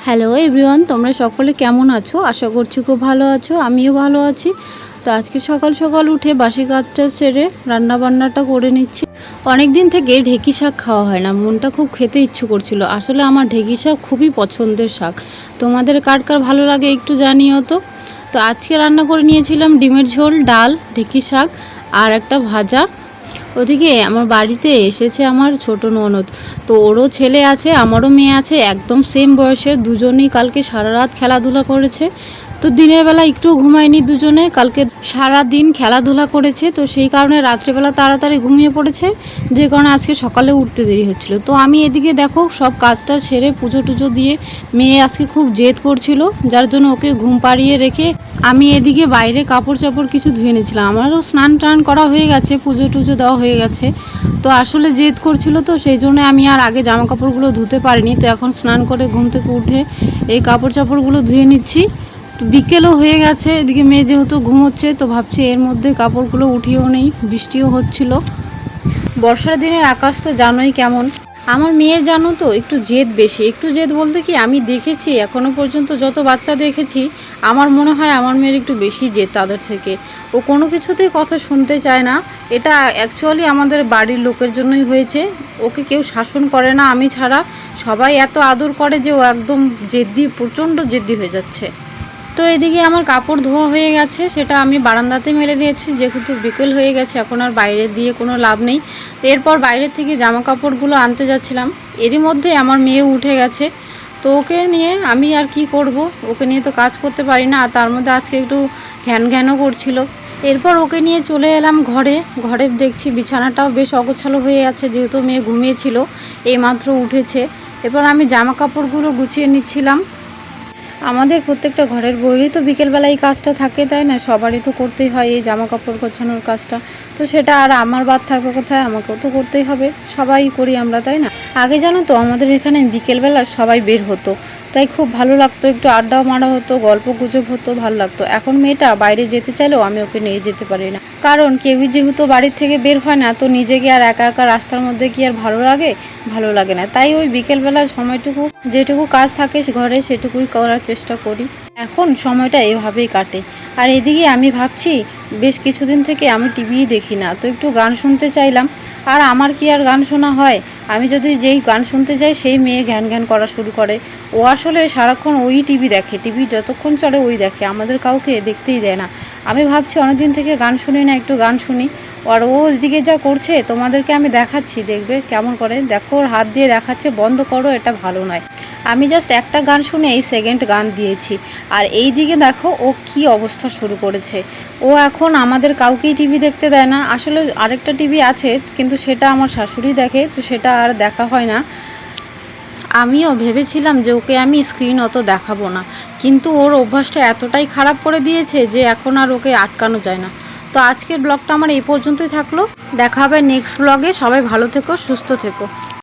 Hello everyone, তোমরা সকলে কেমন আছো? আশা করছি খুব ভালো আছো। আমিও ভালো আছি। তো আজকে সকাল সকাল উঠে বাসি কাজটা সেরে রান্নাবান্নাটা করে নিচ্ছি। অনেক দিন থেকে ঢেঁকি শাক খাওয়া হয় না, মনটা খুব খেতে ইচ্ছে করছিল। আসলে আমার ঢেঁকি শাক খুবই পছন্দের শাক। তোমাদের কার কার ভালো লাগে একটু জানিও তো। তো আজকে রান্না করে নিয়েছিলাম ডিমের ঝোল, ডাল, ঢেঁকি শাক আর একটা ভাজা। ওদিকে আমার বাড়িতে এসেছে আমার ছোট ননদ। তো ওরও ছেলে আছে, আমারও মেয়ে আছে, একদম সেম বয়সের। দুজনেই কালকে সারা রাত খেলাধুলা করেছে। তো দিনের বেলা একটু ঘুমায়নি দুজনে, কালকে সারা দিন খেলাধুলা করেছে। তো সেই কারণে রাত্রেবেলা তাড়াতাড়ি ঘুমিয়ে পড়েছে, যে কারণে আজকে সকালে উঠতে দেরি হচ্ছিল। তো আমি এদিকে দেখো সব কাজটা সেরে পুজো টুজো দিয়ে, মেয়ে আজকে খুব জেদ করছিল, যার জন্য ওকে ঘুম পাড়িয়ে রেখে আমি এদিকে বাইরে কাপড় চাপড় কিছু ধুয়ে নিয়েছিলাম। আমারও স্নান টান করা হয়ে গেছে, পুজো টুজো দেওয়া হয়ে গেছে। তো আসলে জেদ করছিল, তো সেই জন্য আমি আর আগে জামা কাপড়গুলো ধুতে পারিনি। তো এখন স্নান করে ঘুম থেকে উঠে এই কাপড় চাপড়গুলো ধুয়ে নিচ্ছি। তো বিকেলও হয়ে গেছে, এদিকে মেয়ে যেহেতু ঘুমোচ্ছে, তো ভাবছি এর মধ্যে কাপড়গুলো উঠিয়েও নেই, বৃষ্টিও হচ্ছিল। বর্ষার দিনের আকাশ তো জানোই কেমন। আমার মেয়ে জানো তো একটু জেদ বেশি। একটু জেদ বলতে কি, আমি দেখেছি এখনও পর্যন্ত যত বাচ্চা দেখেছি, আমার মনে হয় আমার মেয়ের একটু বেশি জেদ তাদের থেকে। ও কোনো কিছুতেই কথা শুনতে চায় না। এটা অ্যাকচুয়ালি আমাদের বাড়ির লোকের জন্যই হয়েছে। ওকে কেউ শাসন করে না আমি ছাড়া। সবাই এত আদর করে যে ও একদম জেদ্দি, প্রচণ্ড জেদ্দি হয়ে যাচ্ছে। তো এদিকে আমার কাপড় ধোয়া হয়ে গেছে, সেটা আমি বারান্দাতে মেলে দিয়েছি, যেহেতু বিকেল হয়ে গেছে, এখন আর বাইরে দিয়ে কোনো লাভ নেই। এরপর বাইরের থেকে জামা কাপড়গুলো আনতে যাচ্ছিলাম, এরই মধ্যে আমার মেয়ে উঠে গেছে। তো ওকে নিয়ে আমি আর কি করব, ওকে নিয়ে তো কাজ করতে পারি না। আর তার মধ্যে আজকে একটু ঘ্যান ঘ্যানও করছিল। এরপর ওকে নিয়ে চলে এলাম ঘরে। ঘরে দেখছি বিছানাটাও বেশ অগোছালো হয়ে আছে, যেহেতু মেয়ে ঘুমিয়েছিল, এইমাত্র উঠেছে। এরপর আমি জামা কাপড়গুলো গুছিয়ে নিচ্ছিলাম। আমাদের প্রত্যেকটা ঘরের বউরই তো বিকেলবেলা এই কাজটা থাকে, তাই না? সবারই তো করতেই হয় এই জামা কাপড় গোছানোর কাজটা। তো সেটা আর আমার বাদ থাকবে কোথায়, আমাকেও তো করতেই হবে। সবাই করি আমরা, তাই না? আগে জানো তো আমাদের এখানে বিকেলবেলা সবাই বের হতো, তাই খুব ভালো লাগতো, একটু আড্ডাও মারা হতো, গল্প গুজব হতো, ভালো লাগতো। এখন মেয়েটা বাইরে যেতে চাইলেও আমি ওকে নিয়ে যেতে পারি না, কারণ কেউই যেহেতু বাড়ির থেকে বের হয় না। তো নিজেকে আর একা একা রাস্তার মধ্যে কি আর ভালো লাগে? ভালো লাগে না। তাই ওই বিকেলবেলার সময়টুকু যেটুকু কাজ থাকে ঘরে সেটুকুই করার চেষ্টা করি। এখন সময়টা এভাবেই কাটে। আর এদিকে আমি ভাবছি, বেশ কিছুদিন থেকে আমি টিভিই দেখি না, তো একটু গান শুনতে চাইলাম। আর আমার কি আর গান শোনা হয়? আমি যদি যেই গান শুনতে যাই, সেই মেয়ে ঘ্যান ঘ্যান করা শুরু করে। ও আসলে সারাক্ষণ ওই টিভি দেখে, টিভি যতক্ষণ চলে ওই দেখে, আমাদের কাউকে দেখতেই দেয় না। আমি ভাবছি অনেকদিন থেকে গান শুনি না, একটু গান শুনি। আর ও এদিকে যা করছে তোমাদেরকে আমি দেখাচ্ছি, দেখবে কেমন করে। দেখো ওর হাত দিয়ে দেখাচ্ছে, বন্ধ করো, এটা ভালো নয়। আমি জাস্ট একটা গান শুনে এই সেকেন্ড গান দিয়েছি। আর এই দিকে দেখো ও কি অবস্থা শুরু করেছে। ও এখন আমাদের কাউকেই টিভি দেখতে দেয় না। আসলে আরেকটা টিভি আছে, কিন্তু সেটা আমার শাশুড়ি দেখে, তো সেটা আর দেখা হয় না। আমিও ভেবেছিলাম যে ওকে আমি স্ক্রিন অত দেখাবো না, কিন্তু ওর অভ্যাসটা এতটাই খারাপ করে দিয়েছে যে এখন আর ওকে আটকানো যায় না। তো আজকের ব্লগটা আমার এই পর্যন্তই থাকলো। দেখা হবে নেক্সট ব্লগে। সবাই ভালো থেকো, সুস্থ থেকো।